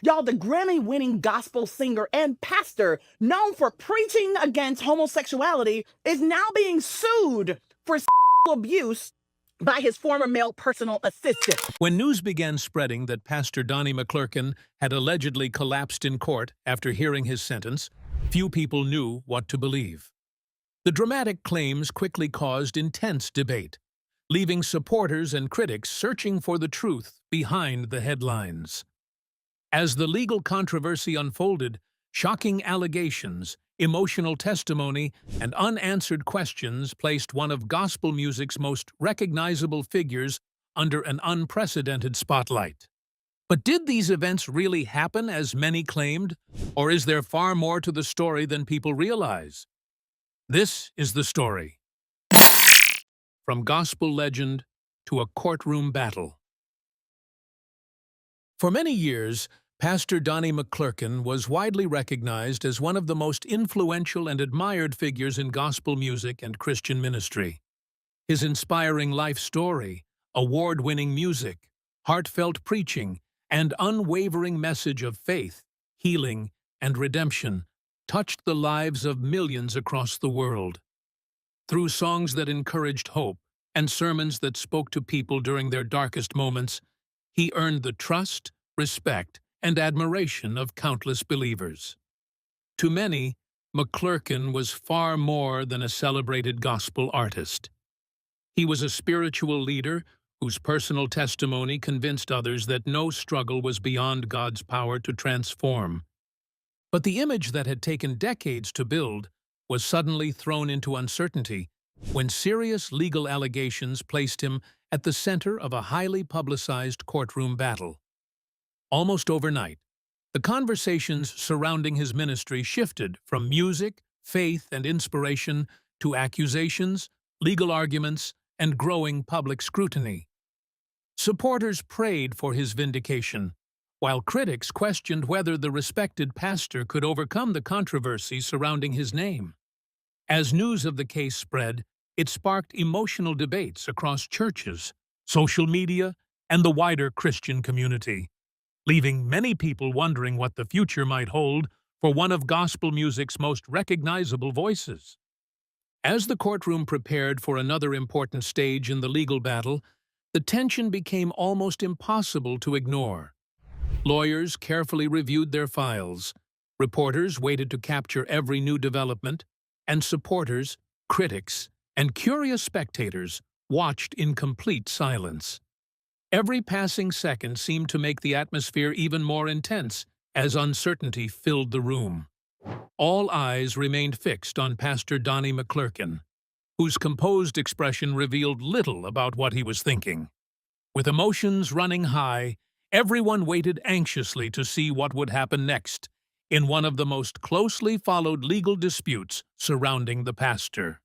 Y'all, the Grammy-winning gospel singer and pastor known for preaching against homosexuality is now being sued for sexual abuse by his former male personal assistant. When news began spreading that Pastor Donnie McClurkin had allegedly collapsed in court after hearing his sentence, few people knew what to believe. The dramatic claims quickly caused intense debate, leaving supporters and critics searching for the truth behind the headlines. As the legal controversy unfolded, shocking allegations, emotional testimony, and unanswered questions placed one of gospel music's most recognizable figures under an unprecedented spotlight. But did these events really happen as many claimed, or is there far more to the story than people realize? This is the story. From gospel legend to a courtroom battle. For many years, Pastor Donnie McClurkin was widely recognized as one of the most influential and admired figures in gospel music and Christian ministry. His inspiring life story, award-winning music, heartfelt preaching, and unwavering message of faith, healing, and redemption touched the lives of millions across the world. Through songs that encouraged hope and sermons that spoke to people during their darkest moments, he earned the trust, respect, and admiration of countless believers. To many, McClurkin was far more than a celebrated gospel artist. He was a spiritual leader whose personal testimony convinced others that no struggle was beyond God's power to transform. But the image that had taken decades to build was suddenly thrown into uncertainty when serious legal allegations placed him at the center of a highly publicized courtroom battle. Almost overnight, the conversations surrounding his ministry shifted from music, faith, and inspiration to accusations, legal arguments, and growing public scrutiny. Supporters prayed for his vindication, while critics questioned whether the respected pastor could overcome the controversy surrounding his name. As news of the case spread, it sparked emotional debates across churches, social media, and the wider Christian community, leaving many people wondering what the future might hold for one of gospel music's most recognizable voices. As the courtroom prepared for another important stage in the legal battle, the tension became almost impossible to ignore. Lawyers carefully reviewed their files, reporters waited to capture every new development, and supporters, critics, and curious spectators watched in complete silence. Every passing second seemed to make the atmosphere even more intense as uncertainty filled the room. All eyes remained fixed on Pastor Donnie McClurkin, whose composed expression revealed little about what he was thinking. With emotions running high, everyone waited anxiously to see what would happen next in one of the most closely followed legal disputes surrounding the pastor.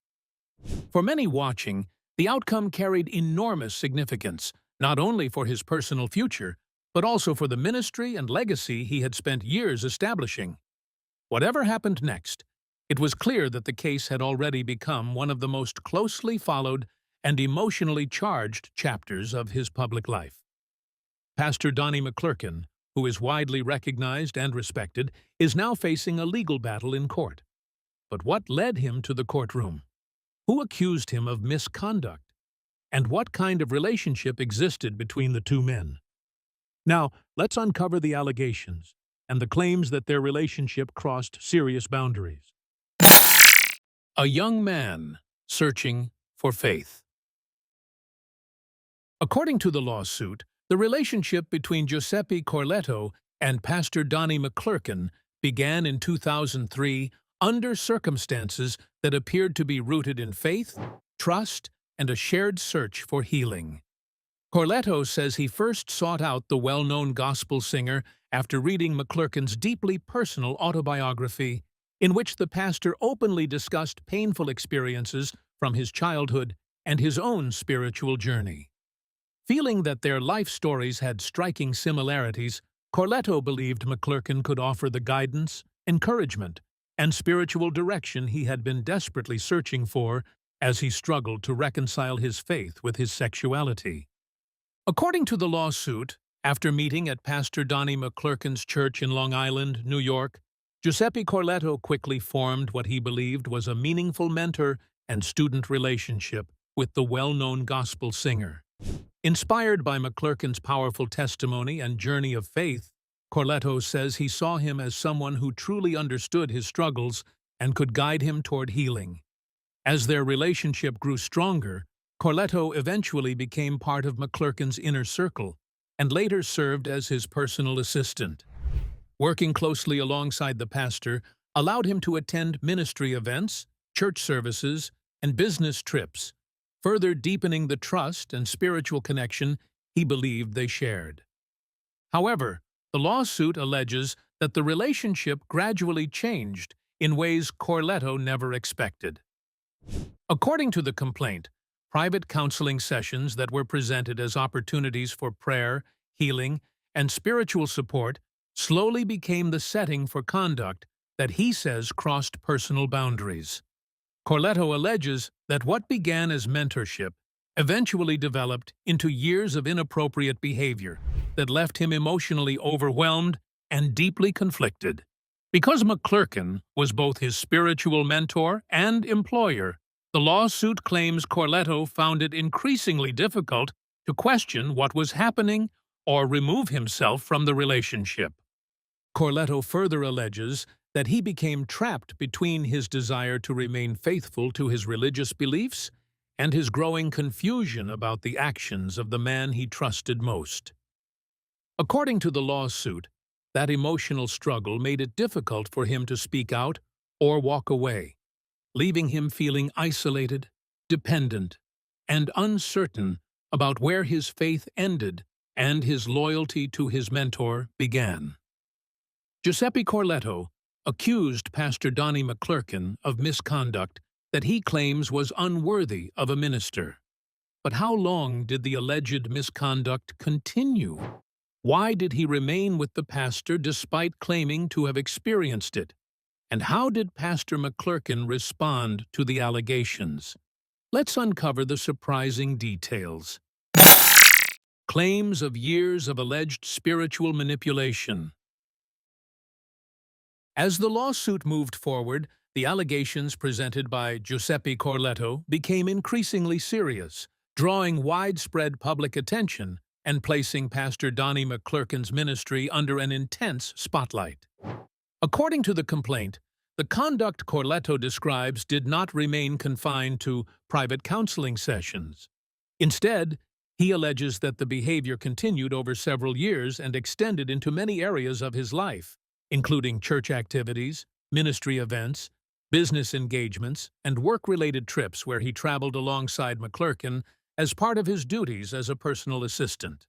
For many watching, the outcome carried enormous significance, not only for his personal future, but also for the ministry and legacy he had spent years establishing. Whatever happened next, it was clear that the case had already become one of the most closely followed and emotionally charged chapters of his public life. Pastor Donnie McClurkin, who is widely recognized and respected, is now facing a legal battle in court. But what led him to the courtroom? Who accused him of misconduct? And what kind of relationship existed between the two men? Now, let's uncover the allegations and the claims that their relationship crossed serious boundaries. A young man searching for faith. According to the lawsuit, the relationship between Giuseppe Corletto and Pastor Donnie McClurkin began in 2003 under circumstances that appeared to be rooted in faith, trust, and a shared search for healing. Corletto says he first sought out the well-known gospel singer after reading McClurkin's deeply personal autobiography, in which the pastor openly discussed painful experiences from his childhood and his own spiritual journey. Feeling that their life stories had striking similarities, Corletto believed McClurkin could offer the guidance, encouragement, and spiritual direction he had been desperately searching for as he struggled to reconcile his faith with his sexuality. According to the lawsuit, After meeting at Pastor Donnie McClurkin's church in Long Island, New York, Giuseppe Corletto quickly formed what he believed was a meaningful mentor and student relationship with the well-known gospel singer. Inspired by McClurkin's powerful testimony and journey of faith, Corletto says he saw him as someone who truly understood his struggles and could guide him toward healing. As their relationship grew stronger, Corletto eventually became part of McClurkin's inner circle and later served as his personal assistant. Working closely alongside the pastor allowed him to attend ministry events, church services, and business trips, further deepening the trust and spiritual connection he believed they shared. However, the lawsuit alleges that the relationship gradually changed in ways Corletto never expected. According to the complaint, private counseling sessions that were presented as opportunities for prayer, healing, and spiritual support slowly became the setting for conduct that he says crossed personal boundaries. Corletto alleges that what began as mentorship eventually developed into years of inappropriate behavior that left him emotionally overwhelmed and deeply conflicted. Because McClurkin was both his spiritual mentor and employer, the lawsuit claims Corletto found it increasingly difficult to question what was happening or remove himself from the relationship. Corletto further alleges that he became trapped between his desire to remain faithful to his religious beliefs and his growing confusion about the actions of the man he trusted most. According to the lawsuit, that emotional struggle made it difficult for him to speak out or walk away, leaving him feeling isolated, dependent, and uncertain about where his faith ended and his loyalty to his mentor began. Giuseppe Corletto accused Pastor Donnie McClurkin of misconduct that he claims was unworthy of a minister. But how long did the alleged misconduct continue? Why did he remain with the pastor despite claiming to have experienced it? And how did Pastor McClurkin respond to the allegations? Let's uncover the surprising details. Claims of years of alleged spiritual manipulation. As the lawsuit moved forward, the allegations presented by Giuseppe Corletto became increasingly serious, drawing widespread public attention and placing Pastor Donnie McClurkin's ministry under an intense spotlight. According to the complaint, the conduct Corletto describes did not remain confined to private counseling sessions. Instead, he alleges that the behavior continued over several years and extended into many areas of his life, including church activities, ministry events, business engagements, and work-related trips where he traveled alongside McClurkin as part of his duties as a personal assistant.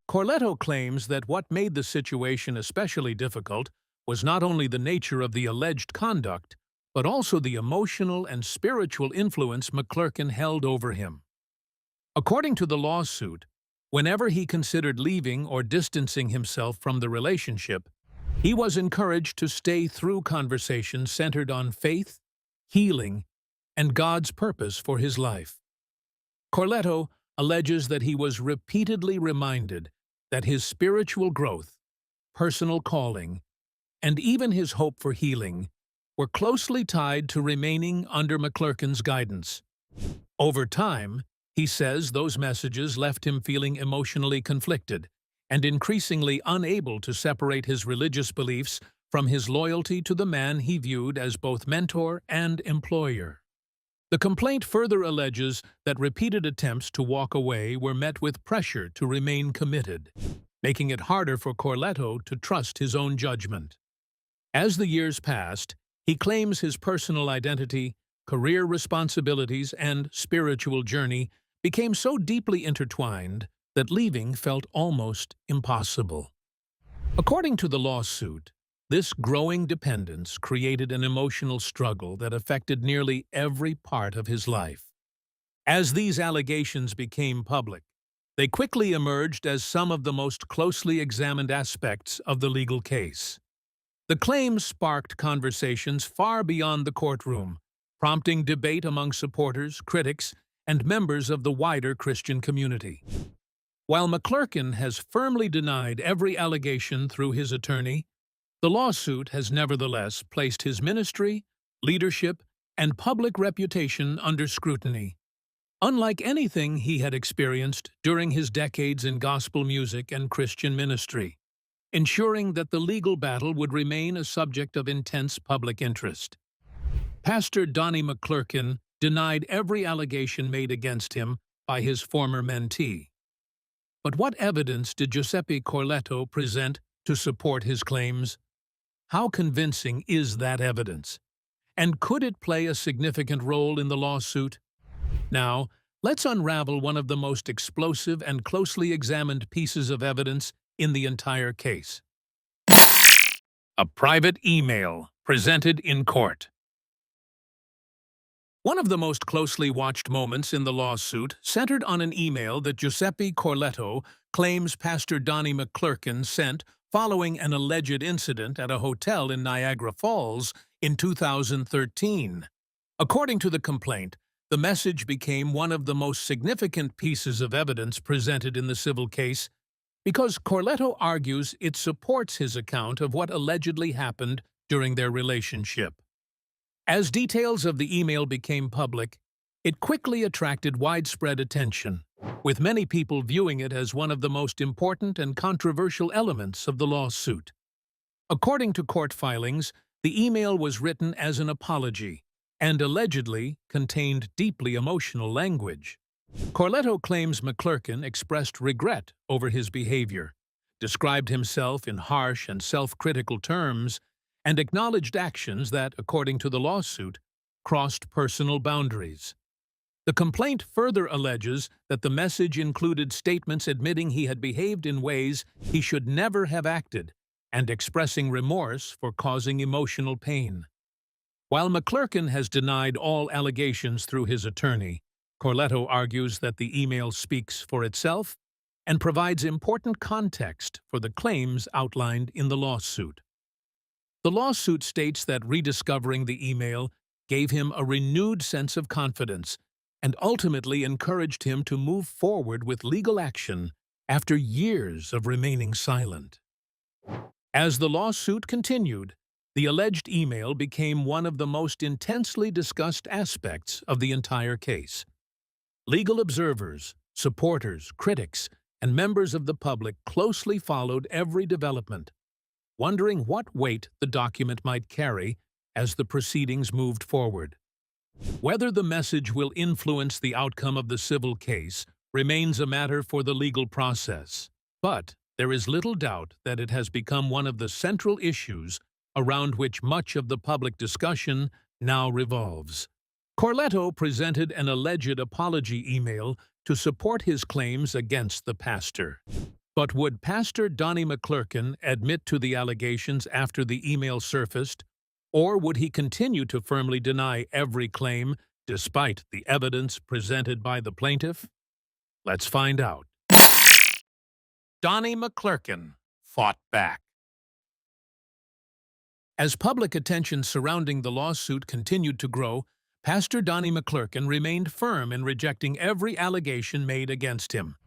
Corletto claims that what made the situation especially difficult was not only the nature of the alleged conduct, but also the emotional and spiritual influence McClurkin held over him. According to the lawsuit, whenever he considered leaving or distancing himself from the relationship, he was encouraged to stay through conversations centered on faith, healing, and God's purpose for his life. Corletto alleges that he was repeatedly reminded that his spiritual growth, personal calling, and even his hope for healing were closely tied to remaining under McClurkin's guidance. Over time, he says those messages left him feeling emotionally conflicted and increasingly unable to separate his religious beliefs from his loyalty to the man he viewed as both mentor and employer. The complaint further alleges that repeated attempts to walk away were met with pressure to remain committed, making it harder for Corletto to trust his own judgment. As the years passed, he claims his personal identity, career responsibilities, and spiritual journey became so deeply intertwined that leaving felt almost impossible. According to the lawsuit, this growing dependence created an emotional struggle that affected nearly every part of his life. As these allegations became public, they quickly emerged as some of the most closely examined aspects of the legal case. The claims sparked conversations far beyond the courtroom, prompting debate among supporters, critics, and members of the wider Christian community. While McClurkin has firmly denied every allegation through his attorney, the lawsuit has nevertheless placed his ministry, leadership, and public reputation under scrutiny. Unlike anything he had experienced during his decades in gospel music and Christian ministry, ensuring that the legal battle would remain a subject of intense public interest. Pastor Donnie McClurkin denied every allegation made against him by his former mentee. But what evidence did Giuseppe Corletto present to support his claims? How convincing is that evidence? And could it play a significant role in the lawsuit? Now, let's unravel one of the most explosive and closely examined pieces of evidence in the entire case. A private email presented in court. One of the most closely watched moments in the lawsuit centered on an email that Giuseppe Corletto claims Pastor Donnie McClurkin sent following an alleged incident at a hotel in Niagara Falls in 2013. According to the complaint, the message became one of the most significant pieces of evidence presented in the civil case because Corletto argues it supports his account of what allegedly happened during their relationship. As details of the email became public, it quickly attracted widespread attention, with many people viewing it as one of the most important and controversial elements of the lawsuit. According to court filings, the email was written as an apology and allegedly contained deeply emotional language. Corletto claims McClurkin expressed regret over his behavior, described himself in harsh and self-critical terms, and acknowledged actions that, according to the lawsuit, crossed personal boundaries. The complaint further alleges that the message included statements admitting he had behaved in ways he should never have acted and expressing remorse for causing emotional pain. While McClurkin has denied all allegations through his attorney, Corletto argues that the email speaks for itself and provides important context for the claims outlined in the lawsuit. The lawsuit states that rediscovering the email gave him a renewed sense of confidence and ultimately encouraged him to move forward with legal action after years of remaining silent. As the lawsuit continued, the alleged email became one of the most intensely discussed aspects of the entire case. Legal observers, supporters, critics, and members of the public closely followed every development, wondering what weight the document might carry as the proceedings moved forward. Whether the message will influence the outcome of the civil case remains a matter for the legal process, but there is little doubt that it has become one of the central issues around which much of the public discussion now revolves. Corletto presented an alleged apology email to support his claims against the pastor. But would Pastor Donnie McClurkin admit to the allegations after the email surfaced, or would he continue to firmly deny every claim despite the evidence presented by the plaintiff? Let's find out. Donnie McClurkin fought back. As public attention surrounding the lawsuit continued to grow, Pastor Donnie McClurkin remained firm in rejecting every allegation made against him.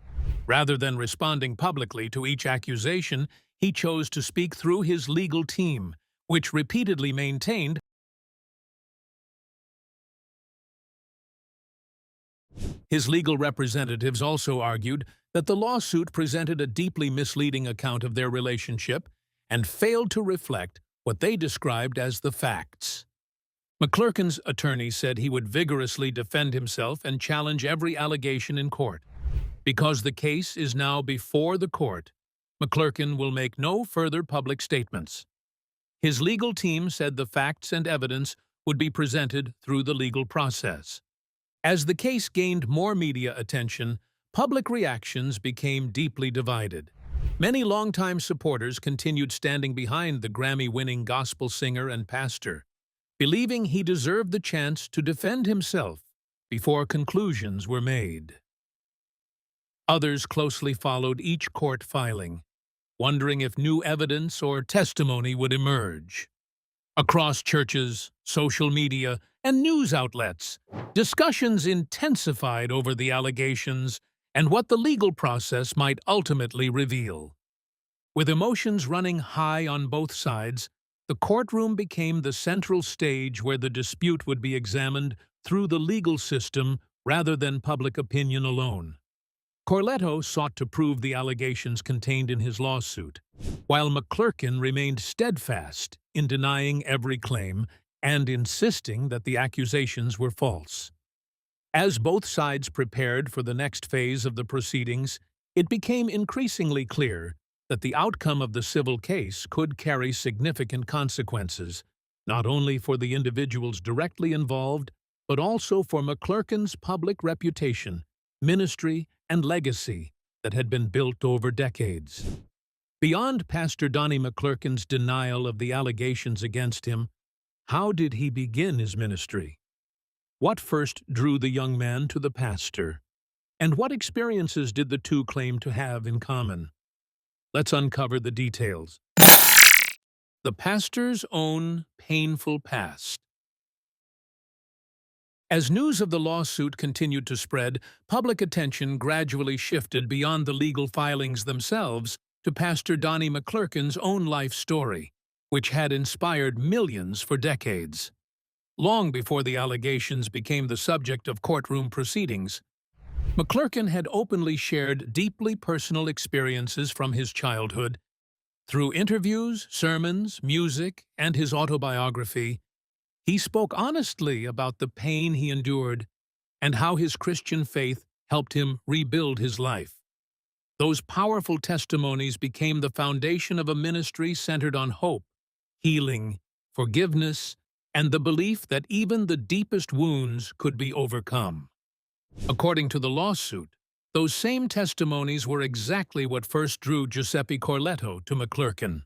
Rather than responding publicly to each accusation, he chose to speak through his legal team, which repeatedly maintained his legal representatives also argued that the lawsuit presented a deeply misleading account of their relationship and failed to reflect what they described as the facts. McClurkin's attorney said he would vigorously defend himself and challenge every allegation in court. Because the case is now before the court, McClurkin will make no further public statements. His legal team said the facts and evidence would be presented through the legal process. As the case gained more media attention, public reactions became deeply divided. Many longtime supporters continued standing behind the Grammy-winning gospel singer and pastor, believing he deserved the chance to defend himself before conclusions were made. Others closely followed each court filing, wondering if new evidence or testimony would emerge. Across churches, social media, and news outlets, discussions intensified over the allegations and what the legal process might ultimately reveal. With emotions running high on both sides, the courtroom became the central stage where the dispute would be examined through the legal system rather than public opinion alone. Corletto sought to prove the allegations contained in his lawsuit, while McClurkin remained steadfast in denying every claim and insisting that the accusations were false. As both sides prepared for the next phase of the proceedings, it became increasingly clear that the outcome of the civil case could carry significant consequences, not only for the individuals directly involved, but also for McClurkin's public reputation, ministry, and legacy that had been built over decades. Beyond Pastor Donnie McClurkin's denial of the allegations against him, how did he begin his ministry? What first drew the young man to the pastor? And what experiences did the two claim to have in common? Let's uncover the details. The pastor's own painful past. As news of the lawsuit continued to spread, public attention gradually shifted beyond the legal filings themselves to Pastor Donnie McClurkin's own life story, which had inspired millions for decades. Long before the allegations became the subject of courtroom proceedings, McClurkin had openly shared deeply personal experiences from his childhood. Through interviews, sermons, music, and his autobiography, he spoke honestly about the pain he endured and how his Christian faith helped him rebuild his life. Those powerful testimonies became the foundation of a ministry centered on hope, healing, forgiveness, and the belief that even the deepest wounds could be overcome. According to the lawsuit, those same testimonies were exactly what first drew Giuseppe Corletto to McClurkin.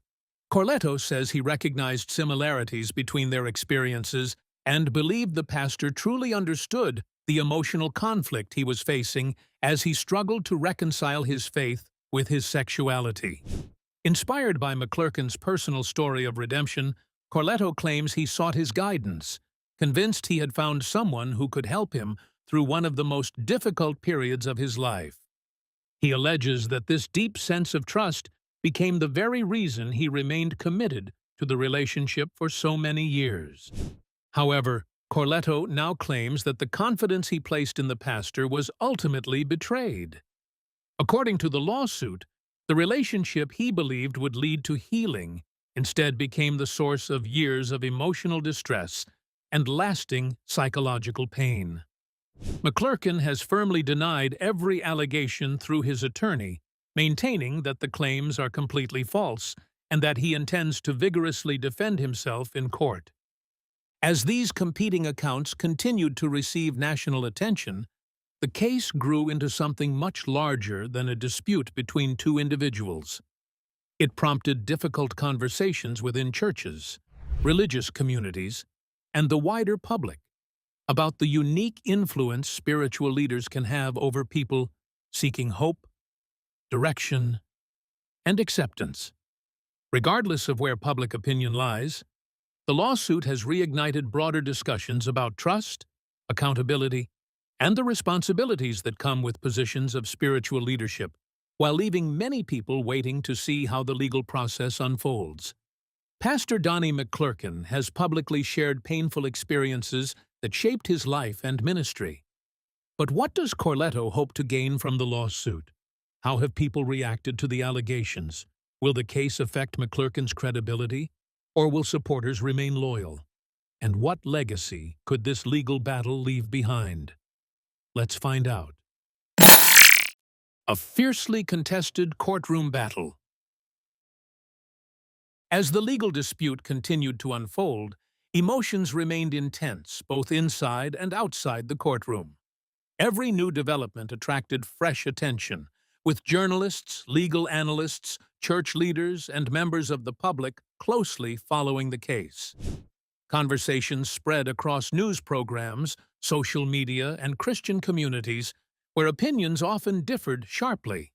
Corletto says he recognized similarities between their experiences and believed the pastor truly understood the emotional conflict he was facing as he struggled to reconcile his faith with his sexuality. Inspired by McClurkin's personal story of redemption, Corletto claims he sought his guidance, convinced he had found someone who could help him through one of the most difficult periods of his life. He alleges that this deep sense of trust became the very reason he remained committed to the relationship for so many years. However, Corletto now claims that the confidence he placed in the pastor was ultimately betrayed. According to the lawsuit, the relationship he believed would lead to healing instead became the source of years of emotional distress and lasting psychological pain. McClurkin has firmly denied every allegation through his attorney, maintaining that the claims are completely false and that he intends to vigorously defend himself in court. As these competing accounts continued to receive national attention, the case grew into something much larger than a dispute between two individuals. It prompted difficult conversations within churches, religious communities, and the wider public about the unique influence spiritual leaders can have over people seeking hope, direction, and acceptance. Regardless of where public opinion lies, the lawsuit has reignited broader discussions about trust, accountability, and the responsibilities that come with positions of spiritual leadership, while leaving many people waiting to see how the legal process unfolds. Pastor Donnie McClurkin has publicly shared painful experiences that shaped his life and ministry. But what does Corletto hope to gain from the lawsuit? How have people reacted to the allegations? Will the case affect McClurkin's credibility, or will supporters remain loyal? And what legacy could this legal battle leave behind? Let's find out. A fiercely contested courtroom battle. As the legal dispute continued to unfold, emotions remained intense both inside and outside the courtroom. Every new development attracted fresh attention, with journalists, legal analysts, church leaders, and members of the public closely following the case. Conversations spread across news programs, social media, and Christian communities, where opinions often differed sharply.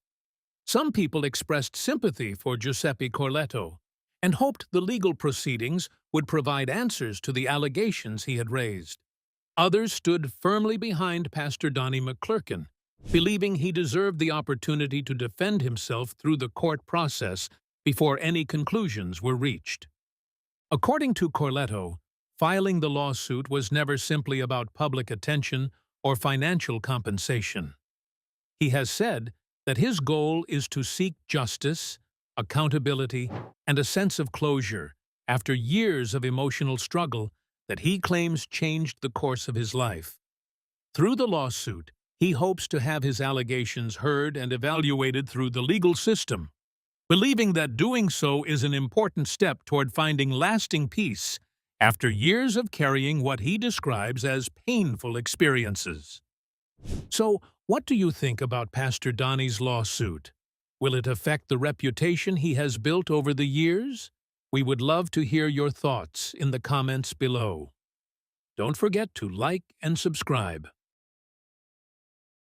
Some people expressed sympathy for Giuseppe Corletto and hoped the legal proceedings would provide answers to the allegations he had raised. Others stood firmly behind Pastor Donnie McClurkin, believing he deserved the opportunity to defend himself through the court process before any conclusions were reached. According to Corletto, filing the lawsuit was never simply about public attention or financial compensation. He has said that his goal is to seek justice, accountability, and a sense of closure after years of emotional struggle that he claims changed the course of his life. Through the lawsuit, he hopes to have his allegations heard and evaluated through the legal system, believing that doing so is an important step toward finding lasting peace after years of carrying what he describes as painful experiences. So, what do you think about Pastor Donnie's lawsuit? Will it affect the reputation he has built over the years? We would love to hear your thoughts in the comments below. Don't forget to like and subscribe.